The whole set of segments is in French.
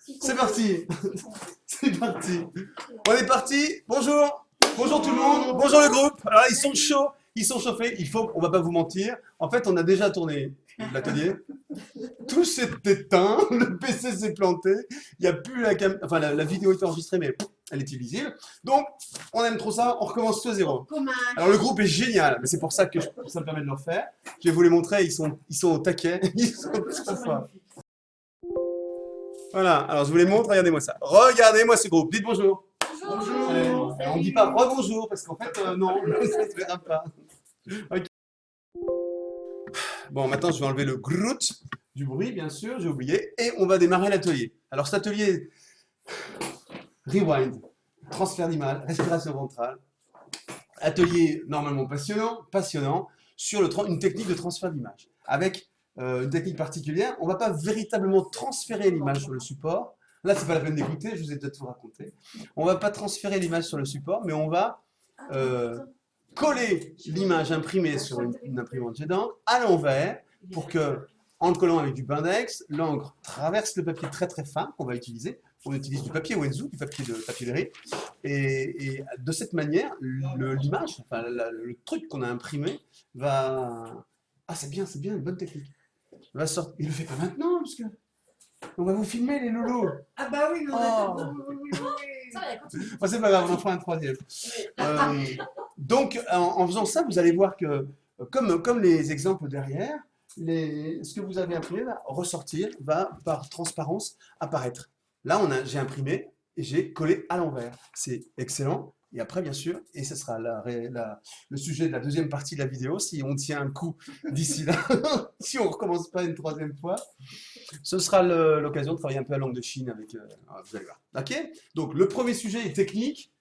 C'est parti. C'est parti. On est parti. Bonjour. Bonjour tout le monde. Bonjour le groupe. Alors ils sont chauds. Ils sont chauffés. On va pas vous mentir. En fait, on a déjà tourné l'atelier. Tout s'est éteint. Le PC s'est planté. Il n'y a plus la caméra. Enfin, la vidéo est enregistrée, mais elle est illisible. Donc, on aime trop ça. On recommence tout à zéro. Alors, le groupe est génial. Mais c'est pour ça que ça me permet de le refaire. Je vais vous les montrer. Ils sont au taquet. Ils sont très forts. Voilà, alors je vous les montre, regardez-moi ça. Regardez-moi ce groupe, dites bonjour. Bonjour. Allez, on ne dit pas rebonjour parce qu'en fait, non, ça ne se verra pas. Okay. Bon, maintenant je vais enlever le grout du bruit, bien sûr, j'ai oublié, et on va démarrer l'atelier. Alors cet atelier, rewind, transfert d'image, respiration ventrale, atelier normalement passionnant sur une technique de transfert d'image avec une technique particulière. On ne va pas véritablement transférer l'image sur le support. Là, ce n'est pas la peine d'écouter, je vous ai déjà tout raconté. On ne va pas transférer l'image sur le support, mais on va coller l'image imprimée sur une imprimante jet d'encre à l'envers pour que, en le collant avec du Bindex, l'encre traverse le papier très très fin qu'on va utiliser. On utilise du papier Wenzu, du papier de papillerie. Et de cette manière, l'image, enfin, le truc qu'on a imprimé va... Ah, c'est bien, une bonne technique. Va sortir. Il le fait pas maintenant, parce que on va vous filmer les loulous. Ah bah oui, oui. Enfin, c'est pas grave, on en fera un troisième. Donc, en faisant ça, vous allez voir que, comme les exemples derrière, ce que vous avez imprimé va ressortir, va par transparence apparaître. Là, j'ai imprimé et j'ai collé à l'envers. C'est excellent. Et après, bien sûr, et ce sera le sujet de la deuxième partie de la vidéo, si on tient un coup d'ici là, si on ne recommence pas une troisième fois, ce sera l'occasion de travailler un peu à langue de Chine avec... vous allez voir. Ok. Donc, le premier sujet est technique.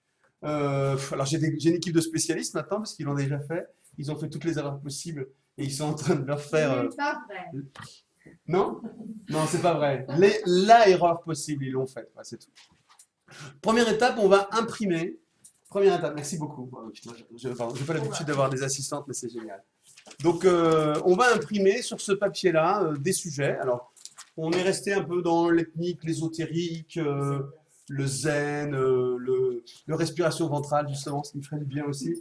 Alors, j'ai une équipe de spécialistes maintenant, parce qu'ils l'ont déjà fait. Ils ont fait toutes les erreurs possibles et ils sont en train de leur faire... C'est pas vrai. Non? Non, c'est pas vrai. La erreur possible, ils l'ont faite. Ouais, c'est tout. Première étape, on va imprimer. Première étape, merci beaucoup. Je n'ai pas l'habitude d'avoir des assistantes, mais c'est génial. Donc, on va imprimer sur ce papier-là des sujets. Alors, on est resté un peu dans l'ethnique, l'ésotérique, le zen, le respiration ventrale, justement, ce qui me ferait du bien aussi.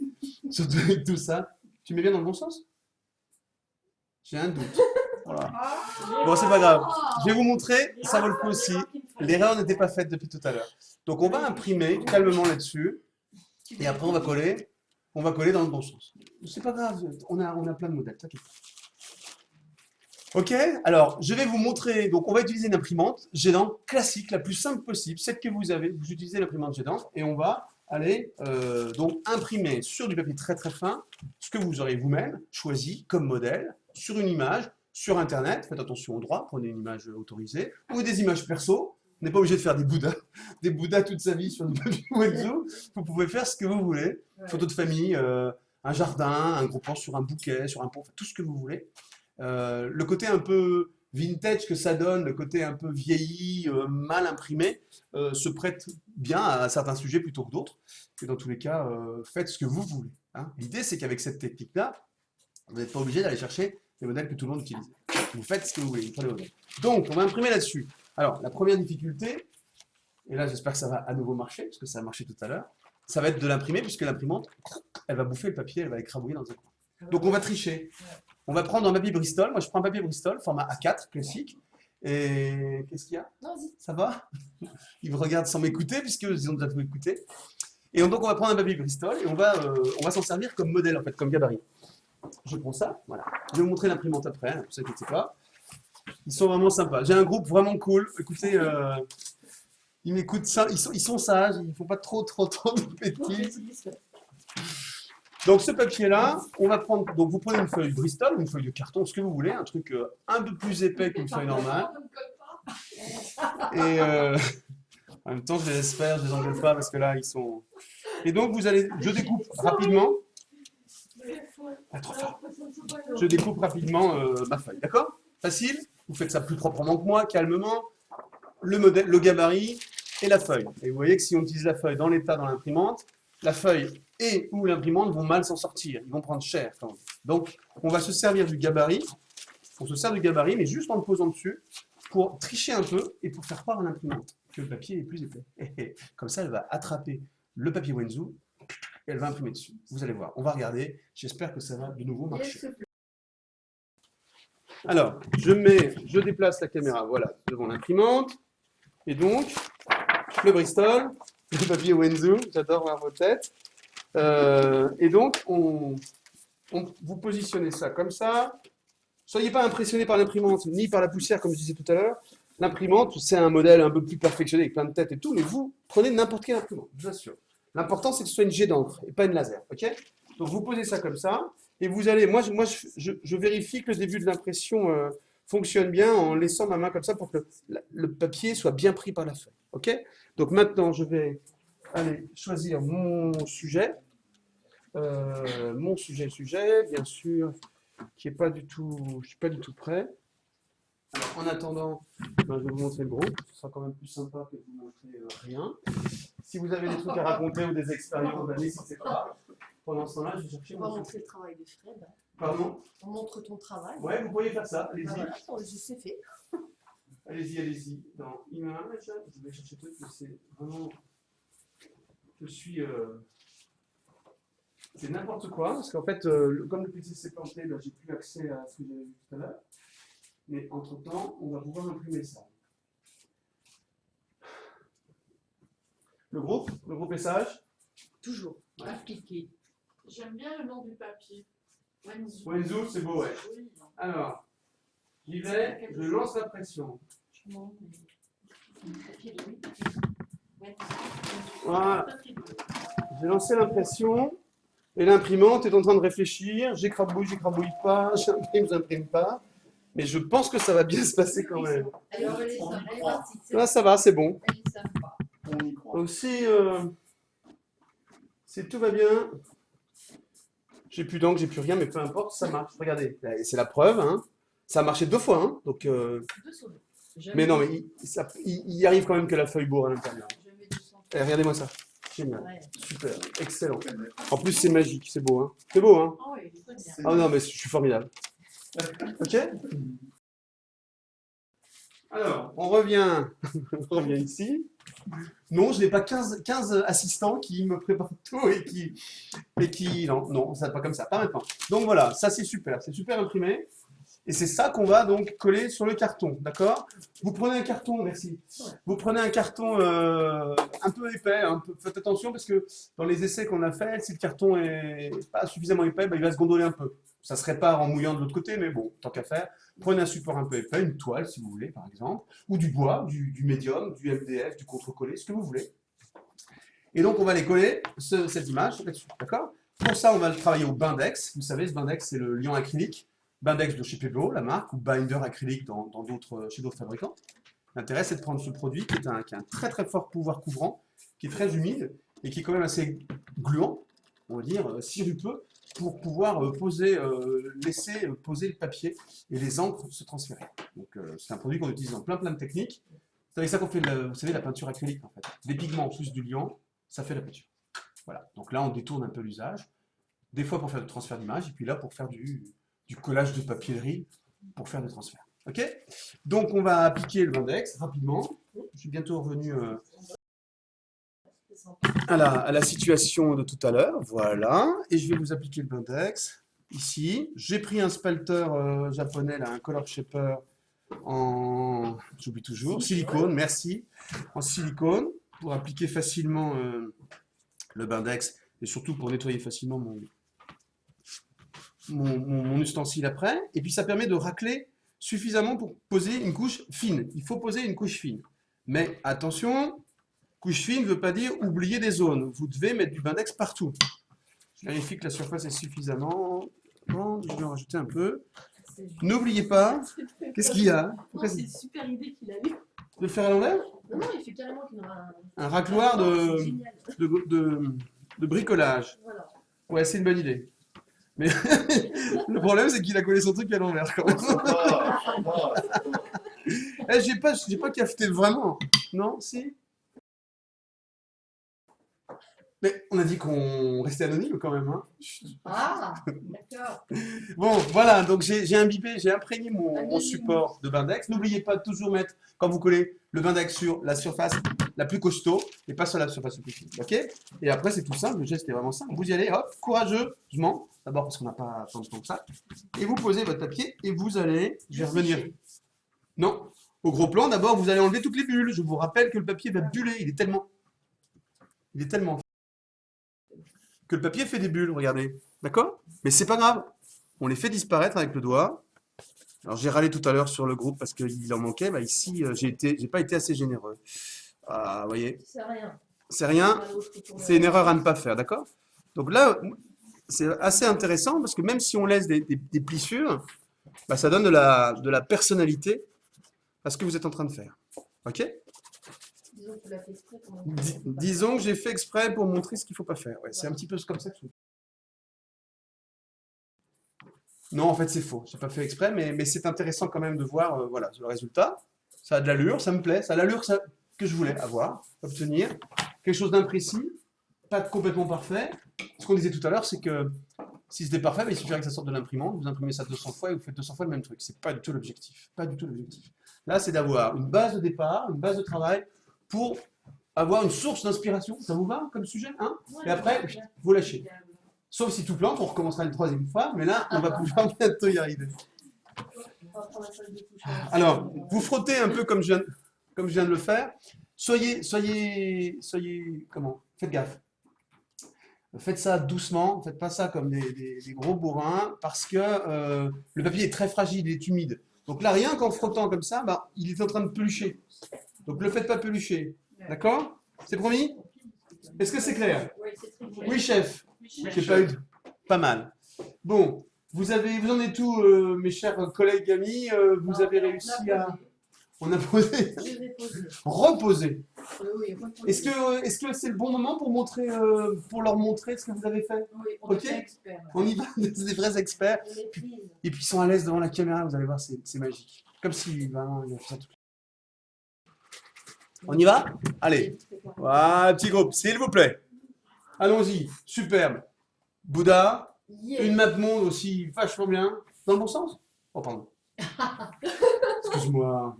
Surtout avec tout ça. Tu mets bien dans le bon sens? J'ai un doute. Voilà. Bon, c'est pas grave. Je vais vous montrer, ça vaut le coup aussi. L'erreur n'était pas faite depuis tout à l'heure. Donc, on va imprimer calmement là-dessus. Et après, on va coller dans le bon sens. C'est pas grave, on a plein de modèles, t'inquiète pas. Ok, alors je vais vous montrer, donc on va utiliser une imprimante jet d'encre classique, la plus simple possible, celle que vous avez, vous utilisez l'imprimante jet d'encre, et on va aller donc imprimer sur du papier très très fin, ce que vous aurez vous-même choisi comme modèle, sur une image, sur internet, faites attention au droit, prenez une image autorisée, ou des images perso. On n'est pas obligé de faire des Bouddhas toute sa vie sur du papier Wenzu. Vous pouvez faire ce que vous voulez. Photo de famille, un jardin, un gros plan sur un bouquet, sur un pont, tout ce que vous voulez. Le côté un peu vintage que ça donne, le côté un peu vieilli, mal imprimé, se prête bien à certains sujets plutôt que d'autres. Et dans tous les cas, faites ce que vous voulez. Hein. L'idée, c'est qu'avec cette technique-là, vous n'êtes pas obligé d'aller chercher les modèles que tout le monde utilise. Vous faites ce que vous voulez. Donc, on va imprimer là-dessus. Alors, la première difficulté, et là j'espère que ça va à nouveau marcher, parce que ça a marché tout à l'heure, ça va être de l'imprimer, puisque l'imprimante, elle va bouffer le papier, elle va l'écrabouiller dans un coin. Donc on va tricher. On va prendre un papier Bristol, moi je prends un papier Bristol, format A4, classique, et qu'est-ce qu'il y a? Ça va? Ils me regardent sans m'écouter, puisqu'ils ont déjà tout écouté. Et donc on va prendre un papier Bristol, et on va s'en servir comme modèle, en fait, comme gabarit. Je prends ça, voilà. Je vais vous montrer l'imprimante après, ne vous inquiétez pas. Ils sont vraiment sympas. J'ai un groupe vraiment cool. Écoutez, ils m'écoutent ça. Ils sont sages. Ils ne font pas trop de bêtises. Donc ce papier-là, on va prendre. Donc vous prenez une feuille Bristol ou une feuille de carton, ce que vous voulez, un truc un peu plus épais qu'une feuille normale. Et en même temps, je les laisse faire, je les engueule pas parce que là, ils sont. Et donc je découpe rapidement. Ah, trop fort. Je découpe rapidement ma feuille, d'accord? Facile. Vous faites ça plus proprement que moi, calmement. Le modèle, le gabarit et la feuille. Et vous voyez que si on utilise la feuille dans l'état dans l'imprimante, la feuille et ou l'imprimante vont mal s'en sortir. Ils vont prendre cher quand même. Donc, on va se servir du gabarit. On se sert du gabarit, mais juste en le posant dessus, pour tricher un peu et pour faire croire à l'imprimante que le papier est plus épais. Comme ça, elle va attraper le papier Wenzu et elle va imprimer dessus. Vous allez voir, on va regarder. J'espère que ça va de nouveau marcher. Alors, je déplace la caméra, voilà, devant l'imprimante. Et donc, le Bristol, le papier Wenzu, j'adore voir vos têtes. Et donc, vous positionnez ça comme ça. Soyez pas impressionné par l'imprimante, ni par la poussière, comme je disais tout à l'heure. L'imprimante, c'est un modèle un peu plus perfectionné, avec plein de têtes et tout, mais vous prenez n'importe quelle imprimante, je vous assure. L'important, c'est que ce soit une jet d'encre et pas une laser, ok? Donc, vous posez ça comme ça, et vous allez... Moi, je vérifie que le début de l'impression fonctionne bien en laissant ma main comme ça pour que le papier soit bien pris par la feuille, ok? Donc, maintenant, je vais aller choisir mon sujet. Sujet, bien sûr, qui est pas du tout, je suis pas du tout prêt. Alors, en attendant, ben, je vais vous montrer le groupe. Ce sera quand même plus sympa que de vous montrer rien. Si vous avez des trucs à raconter ou des expériences, ben, n'hésitez pas. Pendant ce temps-là, je vais chercher On va mon montrer le travail de Fred. Pardon? On montre ton travail. Ouais, vous pourriez faire ça. Allez-y. Voilà, c'est fait. Allez-y, allez-y. Dans Image, je vais chercher le truc, mais c'est vraiment. Je suis. C'est n'importe quoi, parce qu'en fait, comme le PC s'est planté, ben, j'ai plus accès à ce que j'avais vu tout à l'heure. Mais entre-temps, on va pouvoir imprimer ça. Le groupe est sage. Toujours. Ouais. Appliqué. J'aime bien le nom du papier. Wenzu. Wenzu, c'est beau, ouais. C'est joli, non? Alors, j'y vais, je lance la pression. Non, mais- Papier de oui. Wenzu. Voilà. Papier de oui. J'ai lancé l'impression, et l'imprimante est en train de réfléchir. J'écrabouille pas, j'imprime pas. Mais je pense que ça va bien se passer quand même. Alors, elle est sympa. Elle est partie. Là, ça va, c'est bon. Elle est sympa. On y croit. Aussi, si tout va bien, j'ai plus d'encre, j'ai plus rien, mais peu importe, ça marche. Regardez, c'est la preuve. Hein. Ça a marché 2 fois. Hein. Donc, Deux sourires. mais non, mais il arrive quand même que la feuille bourre à l'intérieur. Je mets du sang. Eh, regardez-moi ça. Génial. Ouais. Super. Excellent. En plus, c'est magique. C'est beau. Hein. C'est beau. Hein. Oh, il est très bien. Ah non, mais je suis formidable. Ok. Alors, on revient ici. Non, je n'ai pas 15 assistants qui me préparent tout et qui non, ça n'est pas comme ça, pas maintenant. Donc voilà, ça c'est super imprimé. Et c'est ça qu'on va donc coller sur le carton, d'accord? Vous prenez un carton, merci. Vous prenez un carton un peu épais, faites attention parce que dans les essais qu'on a fait, si le carton est pas suffisamment épais, ben, il va se gondoler un peu. Ça se répare en mouillant de l'autre côté, mais bon, tant qu'à faire, prenez un support un peu épais, une toile si vous voulez par exemple, ou du bois, du médium, du MDF, du contre-collé, ce que vous voulez. Et donc on va aller coller cette image là-dessus, d'accord? Pour ça, on va le travailler au Bindex. Vous savez, ce Bindex, c'est le liant acrylique. Bindex de chez Pebeo, la marque, ou Binder acrylique chez d'autres fabricants. L'intérêt, c'est de prendre ce produit qui a un très très fort pouvoir couvrant, qui est très humide et qui est quand même assez gluant, on va dire, sirupeux, pour pouvoir laisser poser le papier et les encres se transférer. Donc, c'est un produit qu'on utilise dans plein de techniques. C'est avec ça qu'on fait, vous savez, la peinture acrylique, en fait. Les pigments plus du liant, ça fait la peinture. Voilà. Donc là, on détourne un peu l'usage, des fois pour faire du transfert d'image, et puis là, pour faire du collage de papier pour faire des transferts. Ok? Donc, on va appliquer le Bindex rapidement. Je suis bientôt revenu à la situation de tout à l'heure. Voilà. Et je vais vous appliquer le Bindex ici. J'ai pris un spalter japonais, là, un Color Shaper en, j'oublie toujours, silicone, merci, en silicone, pour appliquer facilement le Bindex et surtout pour nettoyer facilement mon ustensile après. Et puis ça permet de racler suffisamment pour poser une couche fine. Il faut poser une couche fine. Mais attention, couche fine ne veut pas dire oublier des zones. Vous devez mettre du Bindex partout. Je vérifie que la surface est suffisamment grande. Je vais en rajouter un peu. N'oubliez pas, qu'est-ce qu'il y a? Non, c'est une super idée qu'il a eue. De le faire à l'envers? Non, non, il fait carrément qu'il aura Un racloir C'est génial. de bricolage. Voilà. Ouais, c'est une bonne idée. Mais le problème, c'est qu'il a collé son truc à l'envers quand même. Eh, j'ai pas cafeté vraiment. Non, si? Mais on a dit qu'on restait anonyme quand même. Hein. Ah, d'accord. Bon, voilà, donc j'ai imbibé, j'ai imprégné mon Anonyme. support de Bindex. N'oubliez pas de toujours mettre, quand vous collez, le Bindex sur la surface la plus costaud et pas sur la surface la plus fine. Ok? Et après, c'est tout simple, le geste est vraiment simple. Vous y allez, hop, courageusement. D'abord parce qu'on n'a pas tant de temps que ça. Et vous posez votre papier et vous allez, je vais revenir. Non, au gros plan, d'abord, vous allez enlever toutes les bulles. Je vous rappelle que le papier va buller. Il est tellement que le papier fait des bulles, regardez. D'accord? Mais c'est pas grave. On les fait disparaître avec le doigt. Alors j'ai râlé tout à l'heure sur le groupe parce qu'il en manquait. Bah, ici, j'ai pas été assez généreux. Ah, vous voyez, C'est rien. c'est rien. C'est une erreur à ne pas faire, d'accord? Donc là, c'est assez intéressant parce que même si on laisse des plissures, bah, ça donne de la personnalité à ce que vous êtes en train de faire. Ok? Disons que tu l'as fait exprès. Disons que j'ai fait exprès pour montrer ce qu'il ne faut pas faire. Ouais, c'est un petit peu comme ça que je... Non, en fait, c'est faux. Je n'ai pas fait exprès, mais c'est intéressant quand même de voir voilà, le résultat. Ça a de l'allure, ça me plaît. Ça a l'allure que je voulais avoir, obtenir. Quelque chose d'imprécis, pas de complètement parfait. Ce qu'on disait tout à l'heure, c'est que si c'était parfait, il suffirait que ça sorte de l'imprimante. Vous imprimez ça 200 fois et vous faites 200 fois le même truc. C'est pas du tout l'objectif. Pas du tout l'objectif. Là, c'est d'avoir une base de départ, une base de travail pour avoir une source d'inspiration. Ça vous va comme sujet, hein? Et après, vous lâchez. Sauf si tout plante, on recommencera une troisième fois, mais là, on va pouvoir bientôt y arriver. Alors, vous frottez un peu comme je viens de le faire. Soyez, comment? Faites gaffe. Faites ça doucement, faites pas ça comme des gros bourrins, parce que le papier est très fragile, il est humide. Donc là, rien qu'en frottant comme ça, bah, il est en train de pelucher. Donc ne le faites pas pelucher. D'accord? C'est promis? Est-ce que c'est clair? Oui, c'est très clair. Oui, chef. J'ai pas eu pas mal. Bon, vous en êtes où, mes chers collègues amis? Vous avez réussi à... On a posé. Je vais poser. Reposer. Oui, reposer. Est-ce que c'est le bon moment pour leur montrer ce que vous avez fait? Oui, on Ok. est experts. On y va, c'est des vrais experts. On maîtrise. Et puis ils sont à l'aise devant la caméra, vous allez voir, c'est magique. Comme si vraiment ils ont fait ça tout. On y va? Allez. Voilà, petit groupe, s'il vous plaît. Allons-y, superbe. Bouddha, Yeah. une map monde aussi vachement bien. Dans le bon sens? Oh, pardon. Excuse-moi.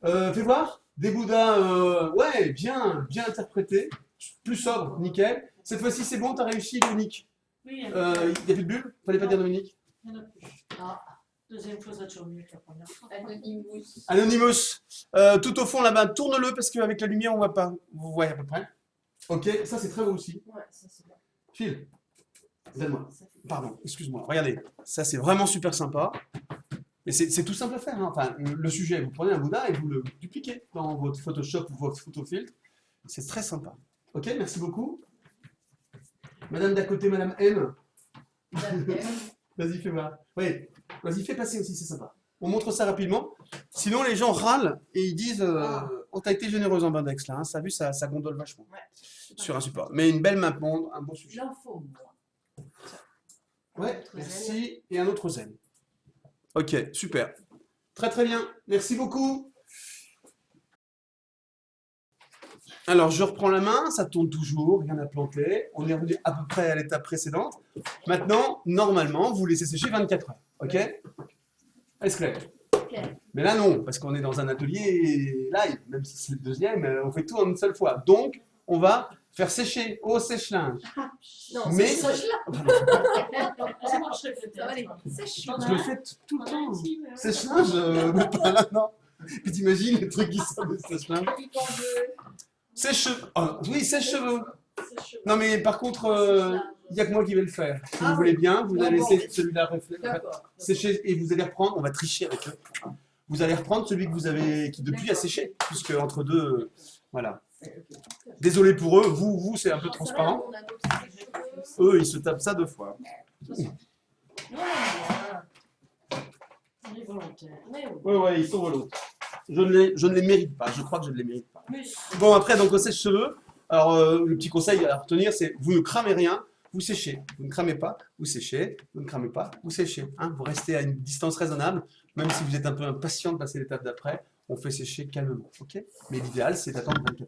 Fais voir. Des Bouddhas, ouais, bien interprétés. Plus sobre, nickel. Cette fois-ci, c'est bon, t'as réussi, Dominique. Oui, il Il n'y a plus de bulles? Fallait pas dire Dominique. n'y en a plus. Ah. Deuxième fois, ça toujours mieux que la première fois. Anonymous. Anonymous, tout au fond là-bas, tourne-le parce qu'avec la lumière, on voit pas. Vous voyez à peu près. Ok, ça c'est très beau aussi. Ouais, ça c'est bien. Phil, donne-moi. Ça fait- Pardon, excuse-moi. Regardez, ça c'est vraiment super sympa. Et c'est tout simple à faire. Hein. Enfin, le sujet, vous prenez un Bouddha et vous le dupliquez dans votre Photoshop ou votre photofiltre. C'est très sympa. Ok, merci beaucoup. Madame d'à côté, Madame M. Vas-y, fais voir. Oui, vas-y, fais passer aussi, c'est sympa. On montre ça rapidement. Sinon, les gens râlent et ils disent oh, t'as été généreuse en Bindex là. Hein. Ça a vu, ça gondole vachement sur un support. Mais une belle map monde, un beau sujet. L'info, moi. Ouais, Autre merci. Et un autre zen. Ok, super. Très très bien. Merci beaucoup. Alors, je reprends la main, ça tourne toujours, rien à planter. On est revenu à peu près à l'étape précédente. Maintenant, normalement, vous laissez sécher 24 heures. Ok? Est-ce clair? Clair. Mais là, non, parce qu'on est dans un atelier live, même si c'est le deuxième, on fait tout en une seule fois. Donc, on va faire sécher au sèche-linge. Non, Mais- c'est sèche-là. Ça marcherait peut-être. Ça va aller. Sèche. Je le fais tout le temps. Si, mais ouais. Sèche-linge, mais pas là, non. Puis t'imagines les trucs qui sortent de sèche-linge. Piquant de- Sèche-cheveux. Ah, oui, sèche-cheveux. Sèche-cheveux. Non, mais par contre, il n'y a que moi qui vais le faire. Si Ah vous voulez oui. bien, vous Bon, allez bon. laisser celui-là D'accord. sécher et vous allez reprendre, on va tricher avec eux. Vous allez reprendre celui que vous avez, qui depuis a séché, puisque entre deux, voilà. Désolé pour eux, vous c'est un peu transparent. On a d'autres sèche-cheveux. Eux, ils se tapent ça 2 fois. Non, on aime bien. On est volontaire. Mais oui. Ouais, ils sont relous. Je ne les mérite pas, je crois que je ne les mérite pas. Mais Bon, après, donc au sèche-cheveux, alors le petit conseil à retenir, c'est vous ne cramez rien, vous séchez. Vous ne cramez pas, vous séchez. Vous ne cramez pas, vous séchez. Hein, vous restez à une distance raisonnable, même si vous êtes un peu impatient de passer l'étape d'après, on fait sécher calmement. Ok? Mais l'idéal, c'est d'attendre 24 heures.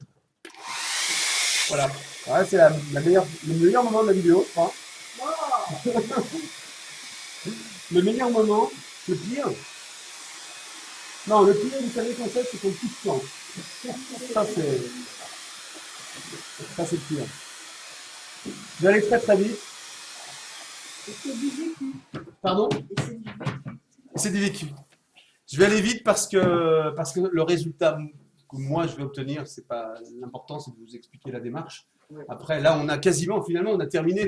Voilà. Ouais, c'est le meilleur moment de la vidéo, je crois. Le meilleur moment, le pire. Non, le pire, vous savez, le concept, c'est qu'on touche plan. Ça, c'est le pire. Je vais aller très vite. Et c'est du vécu. Pardon? Et c'est du vécu. C'est du vécu. Je vais aller vite parce que le résultat que moi je vais obtenir, c'est pas l'important, c'est de vous expliquer la démarche. Après, là, on a quasiment, finalement, on a terminé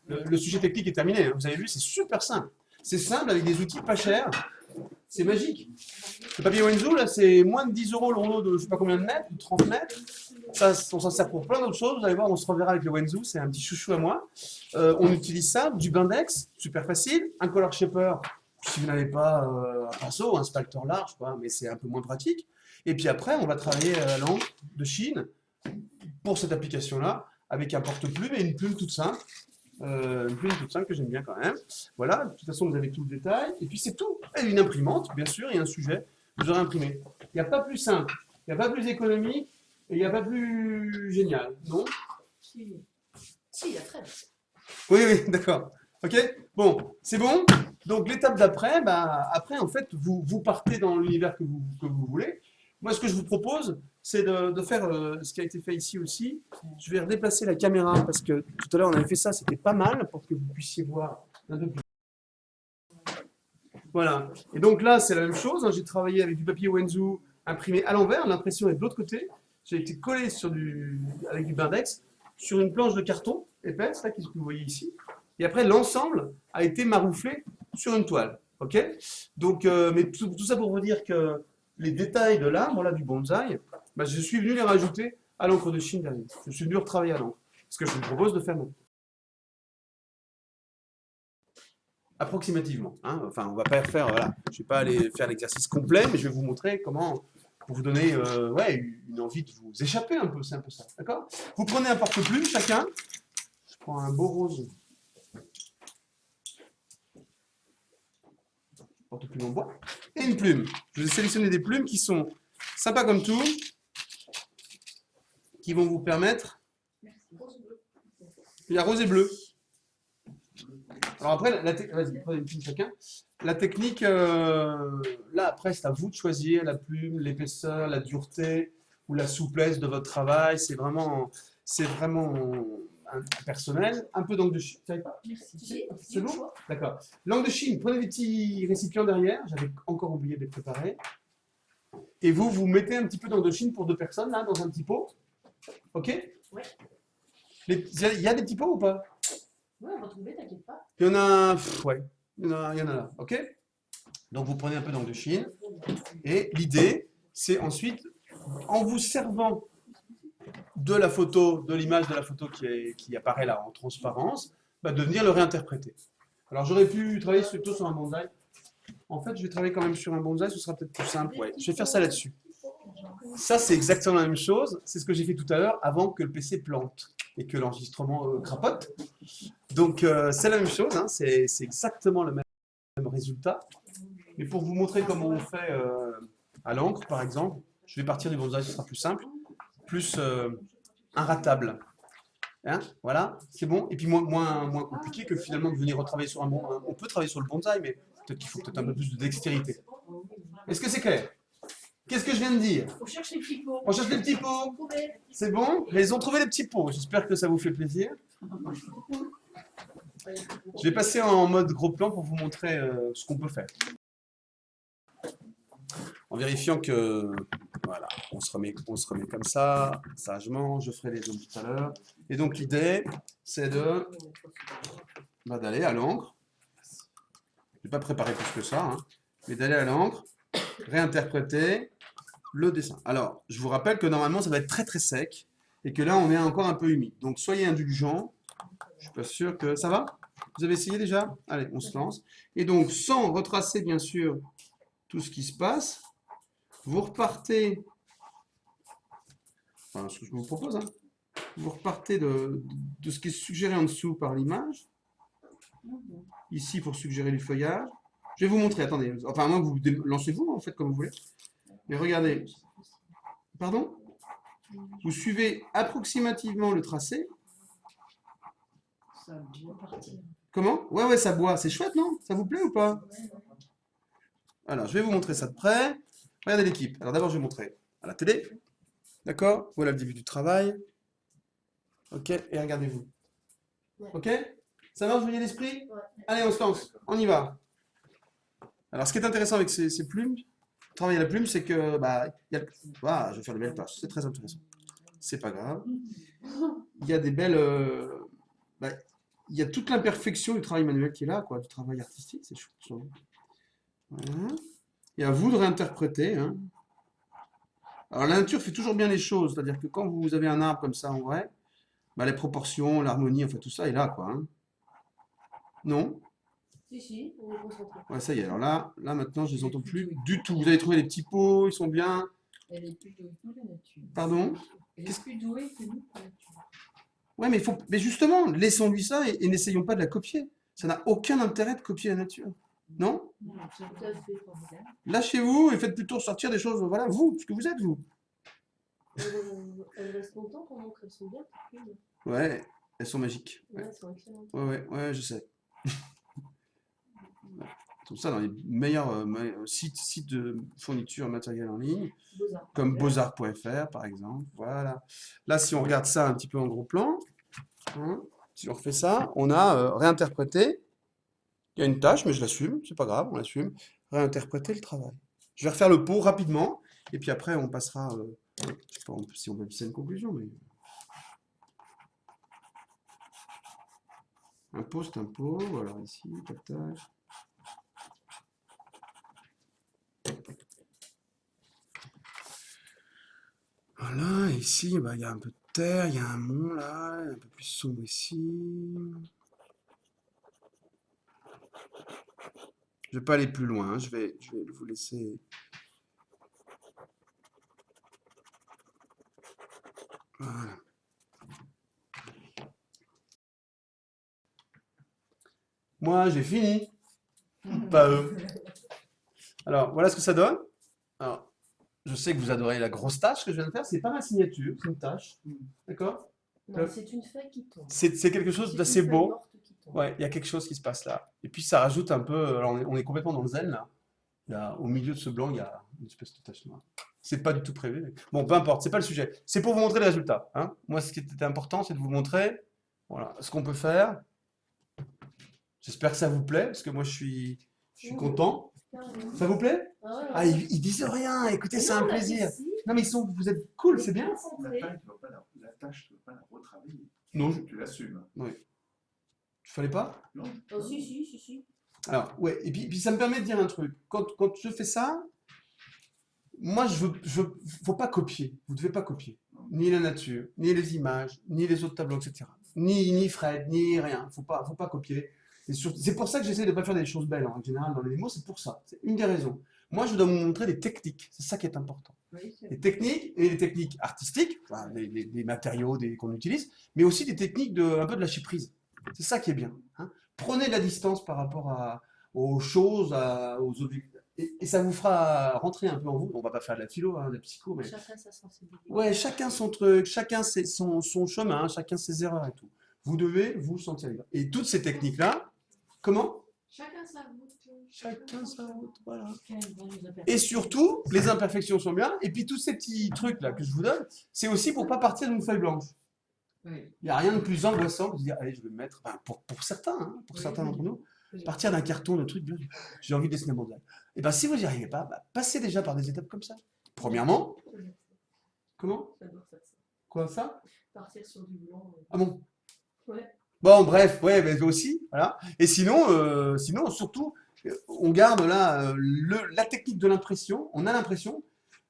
le sujet technique est terminé. Hein. Vous avez vu, c'est super simple. C'est simple avec des outils pas chers. C'est magique. Le papier Wenzu, là, c'est moins de 10 € le rouleau de je sais pas combien de mètres, de 30 mètres. Ça, on s'en sert pour plein d'autres choses. Vous allez voir, on se reverra avec le Wenzu, c'est un petit chouchou à moi. On utilise ça, du Bindex, super facile. Un color shaper, si vous n'avez pas un pinceau, un spalter large, quoi, mais c'est un peu moins pratique. Et puis après, on va travailler à l'encre de Chine pour cette application-là, avec un porte-plume et une plume toute simple. Une plume toute simple que j'aime bien quand même. Voilà, de toute façon, vous avez tout le détail. Et puis c'est tout. Et une imprimante, bien sûr, et un sujet. Vous aurez imprimé. Il n'y a pas plus simple, il n'y a pas plus économique, et il n'y a pas plus génial, non? Si, il y a très. Oui, oui, d'accord. Ok? Bon, c'est bon. Donc l'étape d'après, bah, après, en fait, vous partez dans l'univers que vous voulez. Moi, ce que je vous propose, c'est de faire ce qui a été fait ici aussi. Je vais redéplacer la caméra parce que tout à l'heure, on avait fait ça, c'était pas mal pour que vous puissiez voir un peu plus. Voilà. Et donc là, c'est la même chose. Hein. J'ai travaillé avec du papier Wenzu imprimé à l'envers. L'impression est de l'autre côté. J'ai été collé avec du Bindex sur une planche de carton épaisse, là, que vous voyez ici. Et après, l'ensemble a été marouflé sur une toile. Ok? Donc, mais tout ça pour vous dire que les détails de l'arbre, là, du bonsaï, bah, je suis venu les rajouter à l'encre de Chine derrière. Je suis venu retravailler à l'encre. Ce que je vous propose de faire maintenant. Approximativement. Hein. Enfin, on va pas faire, voilà. Je vais pas aller faire l'exercice complet, mais je vais vous montrer comment, pour vous donner ouais, une envie de vous échapper un peu. C'est un peu ça. D'accord? Vous prenez un porte-plume chacun. Je prends un beau rose. Porte-plume en bois. Et une plume. Je vous ai sélectionné des plumes qui sont sympas comme tout, qui vont vous permettre. Il y a rose et bleu. Alors après, vas-y, prenez une plume chacun. La technique, là après, c'est à vous de choisir la plume, l'épaisseur, la dureté ou la souplesse de votre travail. C'est vraiment personnel. Un peu d'encre de Chine. Merci. C'est bon? D'accord. L'encre de Chine, prenez des petits récipients derrière. J'avais encore oublié de les préparer. Et vous mettez un petit peu d'encre de Chine pour 2 personnes, là, dans un petit pot. Ok? Ouais. Il y a des petits pots ou pas? Ouais, on va trouver, t'inquiète pas. Il y en a, ouais, il y en a là, ok? Donc vous prenez un peu d'encre de Chine, et l'idée, c'est ensuite, en vous servant de la photo, de l'image de la photo qui apparaît là en transparence, bah, de venir le réinterpréter. Alors j'aurais pu travailler plutôt sur un bonsaï. En fait, je vais travailler quand même sur un bonsaï, ce sera peut-être plus simple, ouais. Je vais faire ça là-dessus. Ça, c'est exactement la même chose, c'est ce que j'ai fait tout à l'heure avant que le PC plante et que l'enregistrement crapote. Donc c'est la même chose, hein, c'est exactement le même résultat. Mais pour vous montrer comment on fait à l'encre, par exemple, je vais partir du bonsaï, ce sera plus simple, plus inratable. Hein, voilà, c'est bon. Et puis moins compliqué que finalement de venir retravailler sur un bon. On peut travailler sur le bonsaï, mais peut-être qu'il faut peut-être un peu plus de dextérité. Est-ce que c'est clair? Qu'est-ce que je viens de dire? On cherche les petits pots. On cherche les petits pots. C'est bon? Mais ils ont trouvé les petits pots. J'espère que ça vous fait plaisir. Je vais passer en mode gros plan pour vous montrer ce qu'on peut faire. En vérifiant que, voilà, on se remet comme ça, sagement, je ferai les autres tout à l'heure. Et donc l'idée, c'est d'aller à l'encre. Je ne vais pas préparer plus que ça, hein, mais d'aller à l'encre, réinterpréter le dessin. Alors, je vous rappelle que normalement, ça va être très très sec, et que là, on est encore un peu humide. Donc, soyez indulgents. Je ne suis pas sûr que... Ça va? Vous avez essayé déjà? Allez, on se lance. Et donc, sans retracer, bien sûr, tout ce qui se passe, vous repartez... Enfin, ce que je vous propose, hein. Vous repartez de ce qui est suggéré en dessous par l'image. Ici, pour suggérer du feuillage. Je vais vous montrer, attendez. Enfin, moi, vous lancez-vous, en fait, comme vous voulez. Mais regardez. Pardon? Vous suivez approximativement le tracé. Ça doit partir. Comment? Ouais, ouais, ça boit. C'est chouette, non? Ça vous plaît ou pas? Alors, je vais vous montrer ça de près. Regardez l'équipe. Alors d'abord, je vais montrer à la télé. D'accord? Voilà le début du travail. Ok, et regardez-vous. Ouais. Ok? Ça marche, vous voyez l'esprit? Ouais. Allez, on se lance. On y va. Alors, ce qui est intéressant avec ces plumes, travailler la plume, c'est que, bah, il y a ah, je vais faire de belles tâches. C'est très intéressant. C'est pas grave. Il y a des belles, bah, il y a toute l'imperfection du travail manuel qui est là, quoi, du travail artistique. C'est chouette, je trouve. Voilà. Et à vous de réinterpréter, hein. Alors, la nature fait toujours bien les choses. C'est-à-dire que quand vous avez un arbre comme ça en vrai, bah, les proportions, l'harmonie, enfin tout ça est là, quoi, hein. Non? Si, on est concentré. Ouais, ça y est. Alors là maintenant, je les entends plus du tout. Vous avez trouvé les petits pots, ils sont bien. Elle est plus douée que nous, la nature. Pardon? Elle est plus douée que nous, la nature. Ouais, mais justement, laissons-lui ça et n'essayons pas de la copier. Ça n'a aucun intérêt de copier la nature. Non? Non, Tout à fait. formidable. Lâchez-vous et faites plutôt sortir des choses, voilà, vous, ce que vous êtes, vous. Elles restent longtemps pendant qu'elles sont bien. tes plumes. Ouais, elles sont magiques. Ouais, elles sont excellentes. Ouais, je sais. Tout ça dans les meilleurs sites de fourniture matériel en ligne, Beaux-Arts. comme beaux-arts.fr par exemple. Voilà. Là, si on regarde ça un petit peu en gros plan, hein, si on refait ça, on a réinterprété. Il y a une tâche, mais je l'assume, c'est pas grave, on l'assume. Réinterpréter le travail. Je vais refaire le pot rapidement, et puis après on passera, je sais pas si on peut appeler ça une conclusion, mais un pot c'est un pot, voilà ici, tac. Voilà, et ici, bah, il y a un peu de terre, il y a un mont là, un peu plus sombre ici. Je vais pas aller plus loin, hein, je vais vous laisser. Voilà. Moi, j'ai fini. Pas eux. Alors, voilà ce que ça donne. Alors, je sais que vous adorez la grosse tâche que je viens de faire. C'est pas ma signature, c'est une tâche. D'accord? Non, c'est une feuille qui tombe. C'est quelque chose C'est d'assez une feuille beau. morte qui tombe. Ouais, il y a quelque chose qui se passe là. Et puis ça rajoute un peu. Alors on est complètement dans le zen là. Au milieu de ce blanc, il y a une espèce de tache noire. C'est pas du tout prévu. Bon, peu importe, c'est pas le sujet. C'est pour vous montrer les résultats, hein. Moi, ce qui était important, c'est de vous montrer, voilà, ce qu'on peut faire. J'espère que ça vous plaît, parce que moi, je suis content. Ça vous plaît? Ah, ils disent rien. Écoutez, c'est un plaisir. Non, mais vous êtes cool, c'est bien. La tâche, tu ne vas pas la retravailler. Non, Tu l'assumes. tu fallait pas? Non. Oh, si. Alors, ouais, et puis ça me permet de dire un truc. Quand je fais ça, moi, faut pas copier. Vous devez pas copier. Ni la nature, ni les images, ni les autres tableaux, etc. Ni Fred, ni rien. Faut pas copier. C'est pour ça que j'essaie de pas faire des choses belles, en général, dans les démos, c'est pour ça. C'est une des raisons. Moi, je dois vous montrer des techniques. C'est ça qui est important. Oui, c'est Les techniques, et les techniques artistiques, enfin, les matériaux qu'on utilise, mais aussi des techniques un peu de lâcher prise. C'est ça qui est bien, hein. Prenez de la distance par rapport aux choses, aux objets, et ça vous fera rentrer un peu en vous. On va pas faire de la philo, hein, de la psycho, mais Chacun sa sensibilité. ouais, chacun son truc, chacun son chemin, chacun ses erreurs et tout. Vous devez vous sentir libre. Et toutes ces techniques-là, comment? Chacun sa route. Chacun sa route, voilà. Chacun est bon, nous a Et surtout, les imperfections sont bien. Et puis tous ces petits trucs là que je vous donne, c'est aussi pour pas partir d'une feuille blanche. Oui. Il n'y a rien de plus angoissant que de dire, allez, je vais me mettre, enfin, pour certains, hein, pour Oui, certains oui. d'entre nous, Oui. partir d'un carton, de truc, bien, j'ai envie de dessiner un mondial. Et bien si vous n'y arrivez pas, bah, passez déjà par des étapes comme ça. Premièrement, comment? J'adore faire ça. Quoi ça? Partir sur du blanc. Ah bon? Ouais. Bon, bref, ouais, mais aussi, voilà. Et sinon, surtout, on garde là la technique de l'impression. On a l'impression.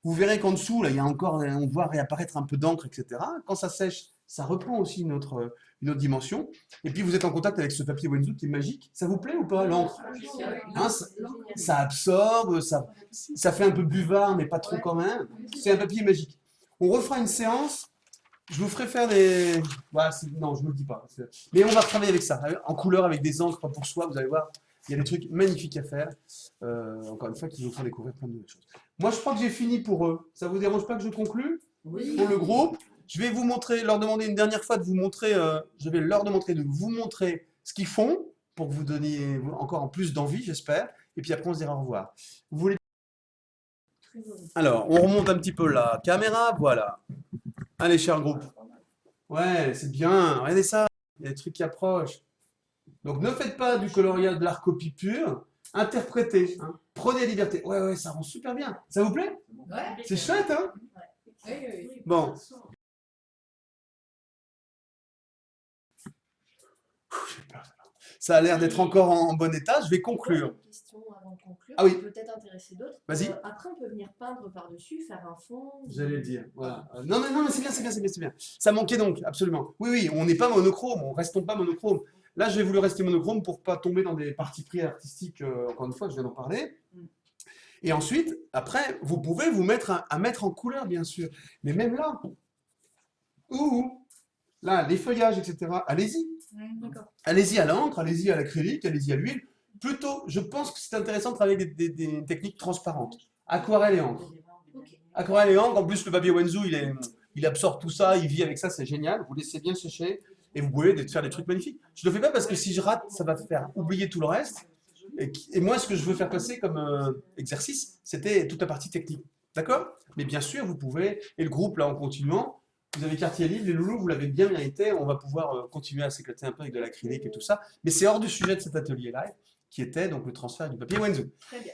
Vous verrez qu'en dessous, là, il y a encore, on voit réapparaître un peu d'encre, etc. Quand ça sèche, ça reprend aussi une autre dimension. Et puis, vous êtes en contact avec ce papier Wenzu qui est magique. Ça vous plaît ou pas, l'encre? Hein, ça absorbe, ça fait un peu buvard, mais pas trop quand même. C'est un papier magique. On refera une séance. Je vous ferai faire des... Voilà, non, je ne me le dis pas. Mais on va travailler avec ça, en couleur, avec des encres pour soi. Vous allez voir, il y a des trucs magnifiques à faire. Encore une fois, qui vous font découvrir plein de nouvelles choses. Moi, je crois que j'ai fini pour eux. Ça vous dérange pas que je conclue? Oui. pour le groupe. Je vais vous montrer, leur demander une dernière fois de vous montrer, je vais leur demander de vous montrer ce qu'ils font pour que vous donniez encore en plus d'envie, j'espère. Et puis après, on se dira au revoir. Vous voulez... Très joli. Alors, on remonte un petit peu la caméra, voilà. Allez, cher groupe. Pas mal. Ouais, c'est bien. Regardez ça. Il y a des trucs qui approchent. Donc, ne faites pas du coloriage de l'art copie pure. Interprétez. Hein. Prenez la liberté. Ouais, ouais, ça rend super bien. Ça vous plaît? Ouais. C'est chouette, hein? Oui, oui, oui. Bon. J'ai peur. Ça a l'air d'être encore en bon état. Je vais conclure. Une question avant de conclure, Ah oui. qui peut peut-être intéresser d'autres. Vas-y. Après, on peut venir peindre par-dessus, faire un fond. J'allais le dire. Voilà. Non, mais c'est bien, c'est bien, c'est bien, c'est bien. Ça manquait donc, absolument. Oui, oui, on n'est pas monochrome, on restons pas monochrome. Là, j'ai voulu rester monochrome pour pas tomber dans des partis pris artistiques, encore une fois, je viens d'en parler. Et ensuite, après, vous pouvez vous mettre à mettre en couleur, bien sûr. Mais même là, là, les feuillages, etc., allez-y. D'accord. Allez-y à l'encre, allez-y à l'acrylique, allez-y à l'huile. Plutôt, je pense que c'est intéressant de travailler avec des techniques transparentes. Aquarelle et encre. Ok. Aquarelle et encre, en plus le papier Wenzu, il absorbe tout ça, il vit avec ça, c'est génial. Vous laissez bien sécher et vous pouvez faire des trucs magnifiques. Je ne le fais pas parce que si je rate, ça va faire oublier tout le reste. Et moi, ce que je veux faire passer comme exercice, c'était toute la partie technique. D'accord? Mais bien sûr, vous pouvez, et le groupe là en continuant, vous avez quartier libre, les loulous, vous l'avez bien mérité, on va pouvoir continuer à s'éclater un peu avec de l'acrylique et tout ça. Mais c'est hors du sujet de cet atelier-là, qui était donc le transfert du papier Wenzu. Très bien.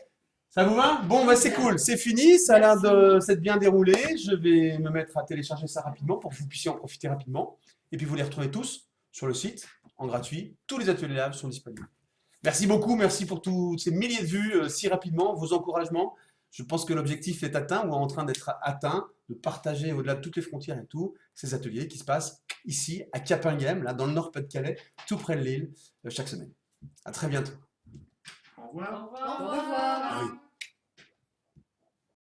Ça vous va? Bon, bah c'est cool, c'est fini, ça a l'air de s'être bien déroulé. Je vais me mettre à télécharger ça rapidement pour que vous puissiez en profiter rapidement. Et puis vous les retrouvez tous sur le site, en gratuit. Tous les ateliers Lab sont disponibles. Merci beaucoup, merci pour tous ces milliers de vues si rapidement, vos encouragements. Je pense que l'objectif est atteint ou en train d'être atteint, de partager au-delà de toutes les frontières et tout, ces ateliers qui se passent ici, à Capinghem, là dans le Nord-Pas-de-Calais, tout près de Lille, chaque semaine. À très bientôt. Au revoir. Au revoir. Au revoir. Ah oui.